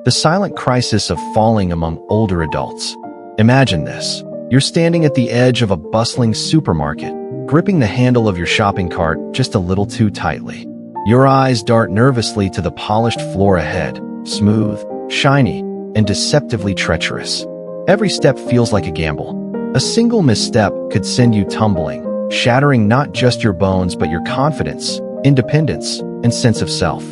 The silent crisis of falling among older adults. Imagine this. You're standing at the edge of a bustling supermarket, gripping the handle of your shopping cart just a little too tightly. Your eyes dart nervously to the polished floor ahead, smooth, shiny, and deceptively treacherous. Every step feels like a gamble. A single misstep could send you tumbling, shattering not just your bones but your confidence, independence, and sense of self.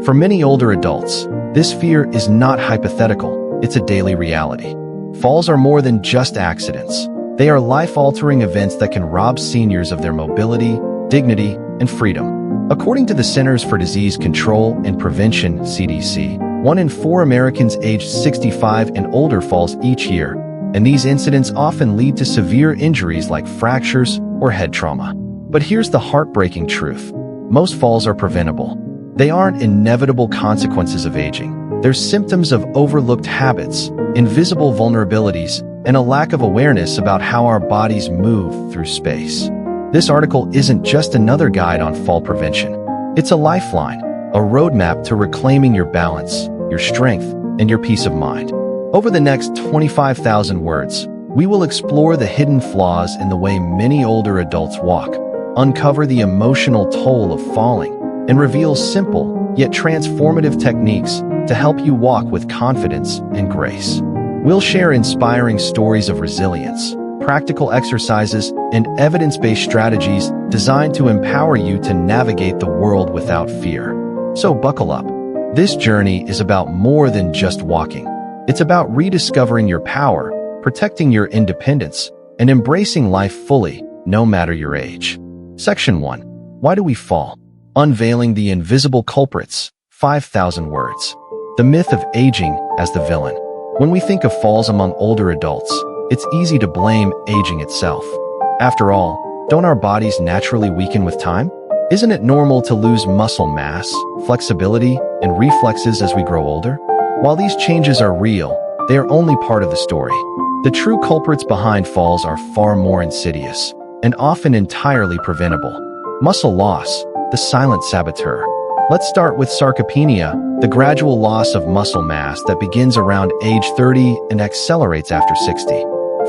For many older adults, this fear is not hypothetical, it's a daily reality. Falls are more than just accidents. They are life-altering events that can rob seniors of their mobility, dignity, and freedom. According to the Centers for Disease Control and Prevention, CDC, 1 in 4 Americans aged 65 and older falls each year, and these incidents often lead to severe injuries like fractures or head trauma. But here's the heartbreaking truth. Most falls are preventable. They aren't inevitable consequences of aging. They're symptoms of overlooked habits, invisible vulnerabilities, and a lack of awareness about how our bodies move through space. This article isn't just another guide on fall prevention. It's a lifeline, a roadmap to reclaiming your balance, your strength, and your peace of mind. Over the next 25,000 words, we will explore the hidden flaws in the way many older adults walk, uncover the emotional toll of falling, and reveal simple, yet transformative techniques to help you walk with confidence and grace. We'll share inspiring stories of resilience, practical exercises, and evidence-based strategies designed to empower you to navigate the world without fear. So buckle up. This journey is about more than just walking. It's about rediscovering your power, protecting your independence, and embracing life fully, no matter your age. Section 1. Why do we fall? Unveiling the invisible culprits. 5,000 words. The myth of aging as the villain. When we think of falls among older adults, it's easy to blame aging itself. After all, don't our bodies naturally weaken with time? Isn't it normal to lose muscle mass, flexibility, and reflexes as we grow older? While these changes are real, they are only part of the story. The true culprits behind falls are far more insidious, and often entirely preventable. Muscle loss, the silent saboteur. Let's start with sarcopenia, the gradual loss of muscle mass that begins around age 30 and accelerates after 60.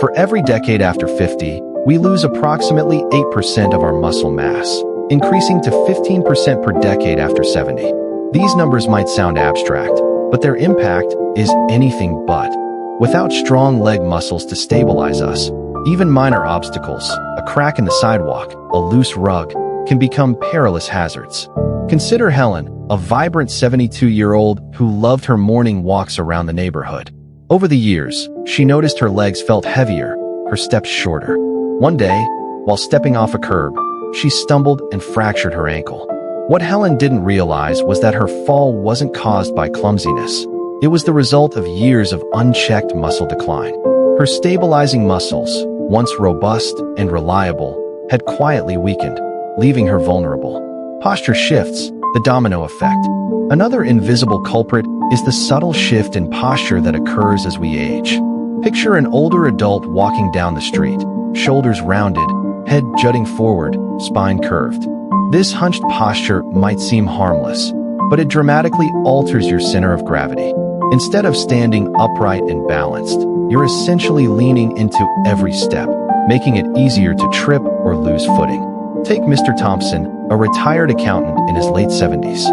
For every decade after 50, we lose approximately 8% of our muscle mass, increasing to 15% per decade after 70. These numbers might sound abstract, but their impact is anything but. Without strong leg muscles to stabilize us, even minor obstacles, a crack in the sidewalk, a loose rug, can become perilous hazards. Consider Helen, a vibrant 72-year-old who loved her morning walks around the neighborhood. Over the years, she noticed her legs felt heavier, her steps shorter. One day, while stepping off a curb, she stumbled and fractured her ankle. What Helen didn't realize was that her fall wasn't caused by clumsiness. It was the result of years of unchecked muscle decline. Her stabilizing muscles, once robust and reliable, had quietly weakened, leaving her vulnerable. Posture shifts, the domino effect. Another invisible culprit is the subtle shift in posture that occurs as we age. Picture an older adult walking down the street, shoulders rounded, head jutting forward, spine curved. This hunched posture might seem harmless, but it dramatically alters your center of gravity. Instead of standing upright and balanced, you're essentially leaning into every step, making it easier to trip or lose footing. Take Mr. Thompson, a retired accountant in his late 70s.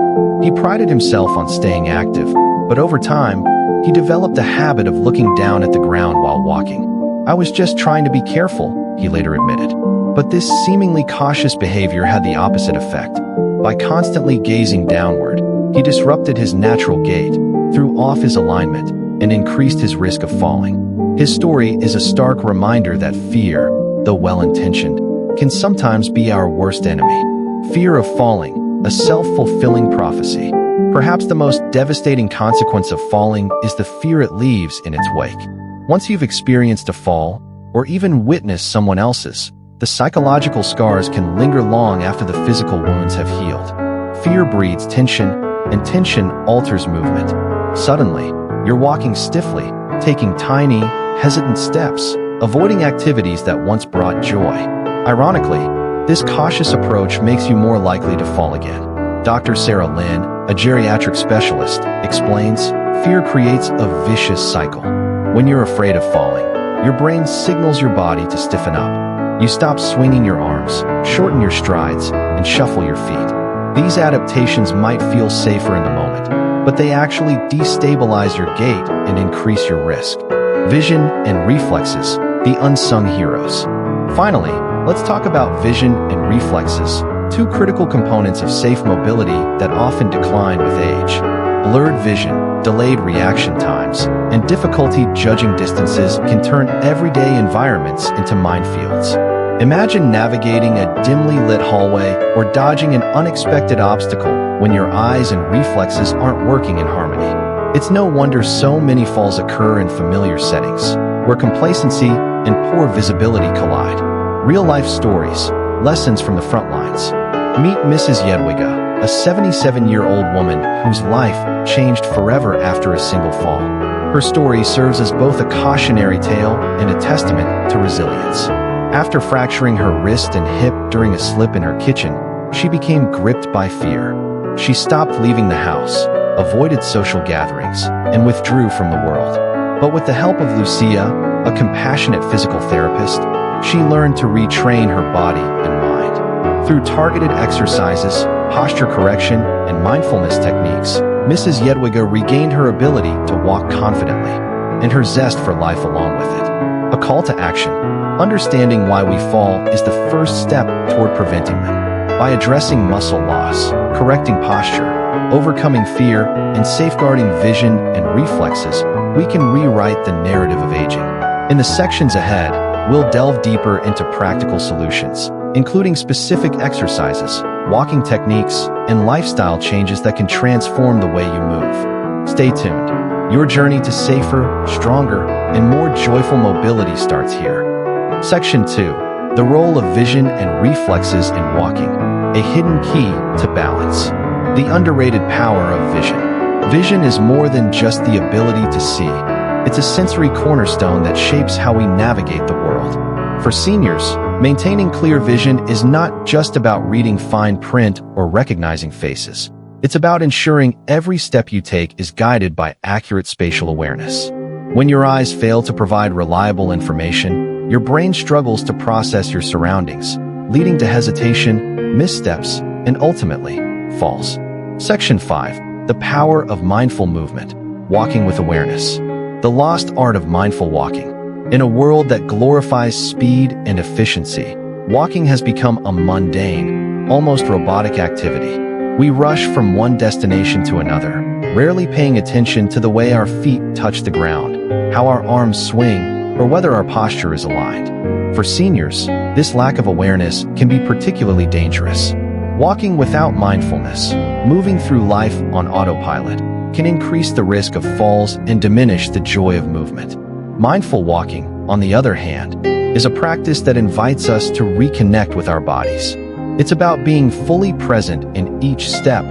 He prided himself on staying active, but over time, he developed a habit of looking down at the ground while walking. "I was just trying to be careful," he later admitted. But this seemingly cautious behavior had the opposite effect. By constantly gazing downward, he disrupted his natural gait, threw off his alignment, and increased his risk of falling. His story is a stark reminder that fear, though well-intentioned, can sometimes be our worst enemy. Fear of falling, a self-fulfilling prophecy. Perhaps the most devastating consequence of falling is the fear it leaves in its wake. Once you've experienced a fall, or even witnessed someone else's, the psychological scars can linger long after the physical wounds have healed. Fear breeds tension, and tension alters movement. Suddenly, you're walking stiffly, taking tiny, hesitant steps, avoiding activities that once brought joy. Ironically, this cautious approach makes you more likely to fall again. Dr. Sarah Lynn, a geriatric specialist, explains, fear creates a vicious cycle. When you're afraid of falling, your brain signals your body to stiffen up. You stop swinging your arms, shorten your strides, and shuffle your feet. These adaptations might feel safer in the moment, but they actually destabilize your gait and increase your risk. Vision and reflexes, the unsung heroes. Finally, let's talk about vision and reflexes, two critical components of safe mobility that often decline with age. Blurred vision, delayed reaction times, and difficulty judging distances can turn everyday environments into minefields. Imagine navigating a dimly lit hallway or dodging an unexpected obstacle when your eyes and reflexes aren't working in harmony. It's no wonder so many falls occur in familiar settings, where complacency and poor visibility collide. Real-life stories, lessons from the front lines. Meet Mrs. Jedwiga, a 77-year-old woman whose life changed forever after a single fall. Her story serves as both a cautionary tale and a testament to resilience. After fracturing her wrist and hip during a slip in her kitchen, she became gripped by fear. She stopped leaving the house, avoided social gatherings, and withdrew from the world. But with the help of Lucia, a compassionate physical therapist, she learned to retrain her body and mind. Through targeted exercises, posture correction, and mindfulness techniques, Mrs. Jedwiga regained her ability to walk confidently, and her zest for life along with it. A call to action. Understanding why we fall is the first step toward preventing them. By addressing muscle loss, correcting posture, overcoming fear, and safeguarding vision and reflexes, we can rewrite the narrative of aging. In the sections ahead, we'll delve deeper into practical solutions, including specific exercises, walking techniques, and lifestyle changes that can transform the way you move. Stay tuned. Your journey to safer, stronger, and more joyful mobility starts here. Section 2. The role of vision and reflexes in walking. A hidden key to balance. The underrated power of vision. Vision is more than just the ability to see. It's a sensory cornerstone that shapes how we navigate the world. For seniors, maintaining clear vision is not just about reading fine print or recognizing faces. It's about ensuring every step you take is guided by accurate spatial awareness. When your eyes fail to provide reliable information, your brain struggles to process your surroundings, leading to hesitation, missteps, and ultimately, falls. Section 5. The power of mindful movement. Walking with awareness. The lost art of mindful walking. In a world that glorifies speed and efficiency, walking has become a mundane, almost robotic activity. We rush from one destination to another, rarely paying attention to the way our feet touch the ground, how our arms swing, or whether our posture is aligned. For seniors, this lack of awareness can be particularly dangerous. Walking without mindfulness, moving through life on autopilot, can increase the risk of falls and diminish the joy of movement. Mindful walking, on the other hand, is a practice that invites us to reconnect with our bodies. It's about being fully present in each step,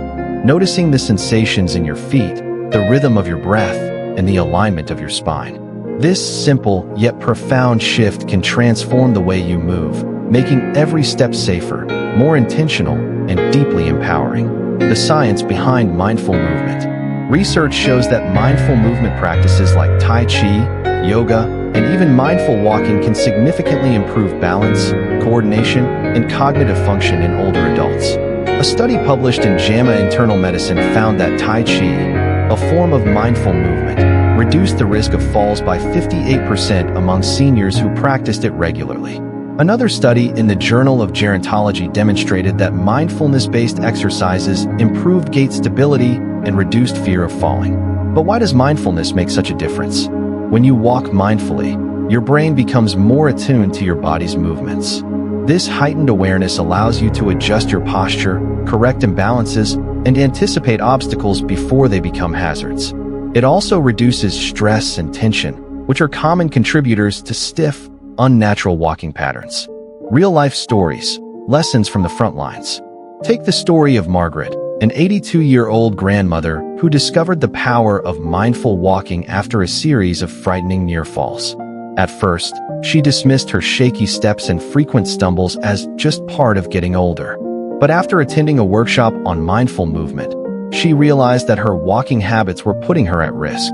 noticing the sensations in your feet, the rhythm of your breath, and the alignment of your spine. This simple yet profound shift can transform the way you move, making every step safer, more intentional, and deeply empowering. The science behind mindful movement. Research shows that mindful movement practices like Tai Chi, yoga, and even mindful walking can significantly improve balance, coordination, and cognitive function in older adults. A study published in JAMA Internal Medicine found that Tai Chi, a form of mindful movement, reduced the risk of falls by 58% among seniors who practiced it regularly. Another study in the Journal of Gerontology demonstrated that mindfulness-based exercises improved gait stability and reduced fear of falling. But why does mindfulness make such a difference? When you walk mindfully, your brain becomes more attuned to your body's movements. This heightened awareness allows you to adjust your posture, correct imbalances, and anticipate obstacles before they become hazards. It also reduces stress and tension, which are common contributors to stiff, unnatural walking patterns. Real-life stories, lessons from the front lines. Take the story of Margaret, an 82-year-old grandmother who discovered the power of mindful walking after a series of frightening near falls. At first, she dismissed her shaky steps and frequent stumbles as just part of getting older. But after attending a workshop on mindful movement, she realized that her walking habits were putting her at risk.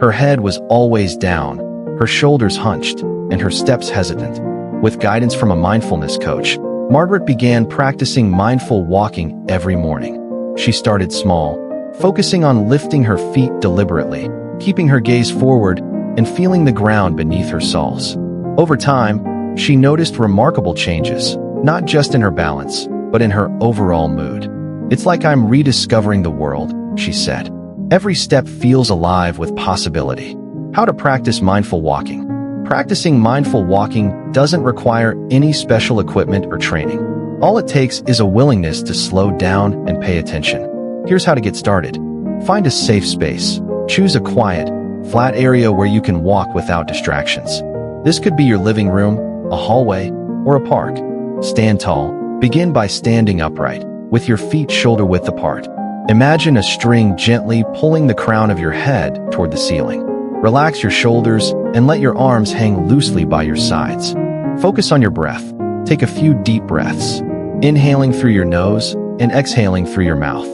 Her head was always down, her shoulders hunched, and her steps hesitant. With guidance from a mindfulness coach, Margaret began practicing mindful walking every morning. She started small, focusing on lifting her feet deliberately, keeping her gaze forward, and feeling the ground beneath her soles. Over time, she noticed remarkable changes, not just in her balance, but in her overall mood. "It's like I'm rediscovering the world," she said. "Every step feels alive with possibility." How to practice mindful walking. Practicing mindful walking doesn't require any special equipment or training. All it takes is a willingness to slow down and pay attention. Here's how to get started. Find a safe space. Choose a quiet, flat area where you can walk without distractions. This could be your living room, a hallway, or a park. Stand tall. Begin by standing upright, with your feet shoulder-width apart. Imagine a string gently pulling the crown of your head toward the ceiling. Relax your shoulders and let your arms hang loosely by your sides. Focus on your breath. Take a few deep breaths, inhaling through your nose and exhaling through your mouth.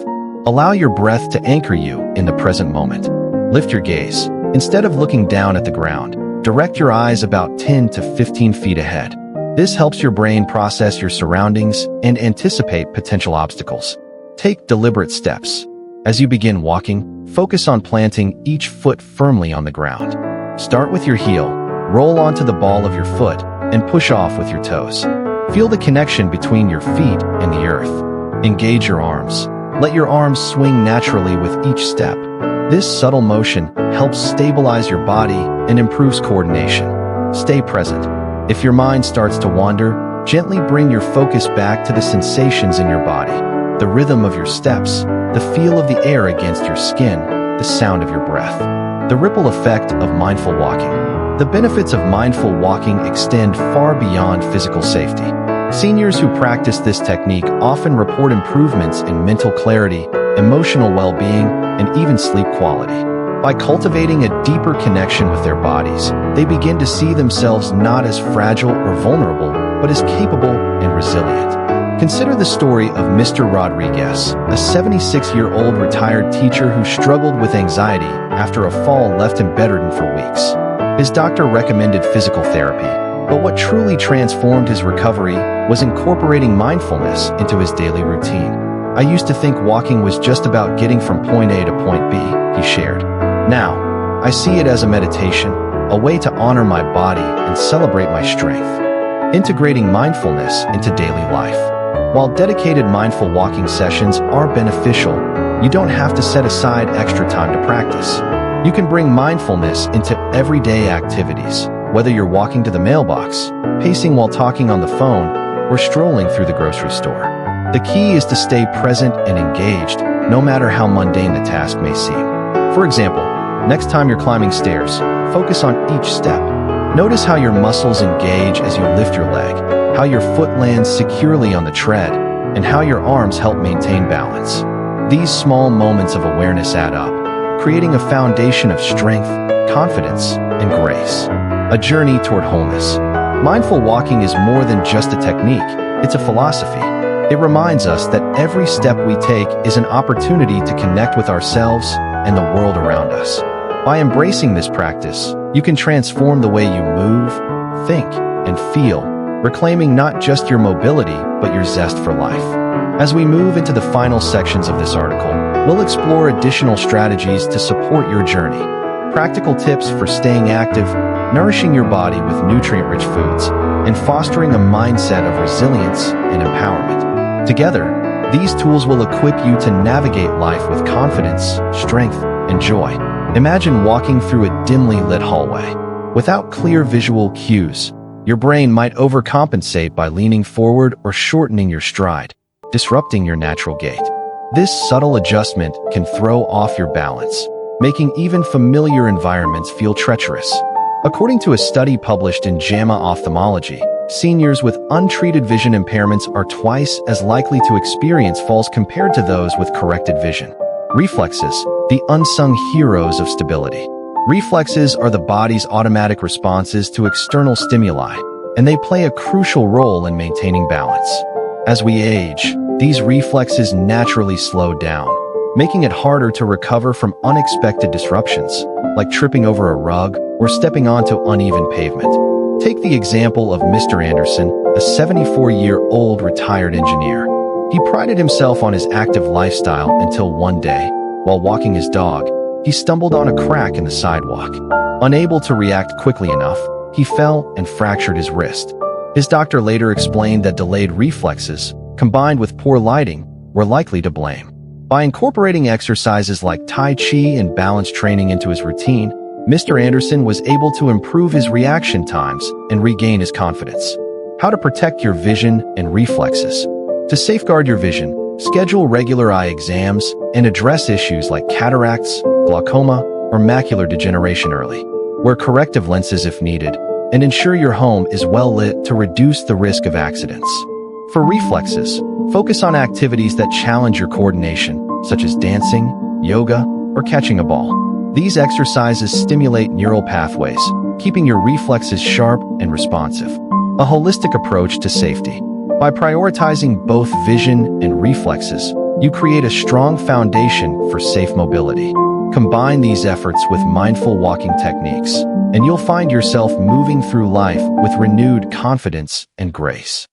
Allow your breath to anchor you in the present moment. Lift your gaze. Instead of looking down at the ground, direct your eyes about 10 to 15 feet ahead. This helps your brain process your surroundings and anticipate potential obstacles. Take deliberate steps. As you begin walking, focus on planting each foot firmly on the ground. Start with your heel, roll onto the ball of your foot, and push off with your toes. Feel the connection between your feet and the earth. Engage your arms. Let your arms swing naturally with each step. This subtle motion helps stabilize your body and improves coordination. Stay present. If your mind starts to wander, gently bring your focus back to the sensations in your body. The rhythm of your steps, the feel of the air against your skin, the sound of your breath. The ripple effect of mindful walking. The benefits of mindful walking extend far beyond physical safety. Seniors who practice this technique often report improvements in mental clarity, emotional well-being, and even sleep quality. By cultivating a deeper connection with their bodies, they begin to see themselves not as fragile or vulnerable, but as capable and resilient. Consider the story of Mr. Rodriguez, a 76-year-old retired teacher who struggled with anxiety after a fall left him bedridden for weeks. His doctor recommended physical therapy, but what truly transformed his recovery was incorporating mindfulness into his daily routine. "I used to think walking was just about getting from point A to point B," he shared. "Now, I see it as a meditation, a way to honor my body and celebrate my strength." Integrating mindfulness into daily life. While dedicated mindful walking sessions are beneficial, you don't have to set aside extra time to practice. You can bring mindfulness into everyday activities, whether you're walking to the mailbox, pacing while talking on the phone, or strolling through the grocery store. The key is to stay present and engaged, no matter how mundane the task may seem. For example, next time you're climbing stairs, focus on each step. Notice how your muscles engage as you lift your leg, how your foot lands securely on the tread, and how your arms help maintain balance. These small moments of awareness add up, creating a foundation of strength, confidence, and grace. A journey toward wholeness. Mindful walking is more than just a technique, it's a philosophy. It reminds us that every step we take is an opportunity to connect with ourselves and the world around us. By embracing this practice, you can transform the way you move, think, and feel, reclaiming not just your mobility, but your zest for life. As we move into the final sections of this article, we'll explore additional strategies to support your journey. Practical tips for staying active, nourishing your body with nutrient-rich foods, and fostering a mindset of resilience and empowerment. Together, these tools will equip you to navigate life with confidence, strength, and joy. Imagine walking through a dimly lit hallway. Without clear visual cues, your brain might overcompensate by leaning forward or shortening your stride, disrupting your natural gait. This subtle adjustment can throw off your balance, making even familiar environments feel treacherous. According to a study published in JAMA Ophthalmology, seniors with untreated vision impairments are twice as likely to experience falls compared to those with corrected vision. Reflexes, the unsung heroes of stability. Reflexes are the body's automatic responses to external stimuli, and they play a crucial role in maintaining balance. As we age, these reflexes naturally slow down, making it harder to recover from unexpected disruptions, like tripping over a rug or stepping onto uneven pavement. Take the example of Mr. Anderson, a 74-year-old retired engineer. He prided himself on his active lifestyle until one day, while walking his dog, he stumbled on a crack in the sidewalk. Unable to react quickly enough, he fell and fractured his wrist. His doctor later explained that delayed reflexes, combined with poor lighting, were likely to blame. By incorporating exercises like Tai Chi and balance training into his routine, Mr. Anderson was able to improve his reaction times and regain his confidence. How to protect your vision and reflexes. To safeguard your vision, schedule regular eye exams and address issues like cataracts, glaucoma, or macular degeneration early. Wear corrective lenses if needed, and ensure your home is well lit to reduce the risk of accidents. For reflexes, focus on activities that challenge your coordination, such as dancing, yoga, or catching a ball. These exercises stimulate neural pathways, keeping your reflexes sharp and responsive. A holistic approach to safety. By prioritizing both vision and reflexes, you create a strong foundation for safe mobility. Combine these efforts with mindful walking techniques, and you'll find yourself moving through life with renewed confidence and grace.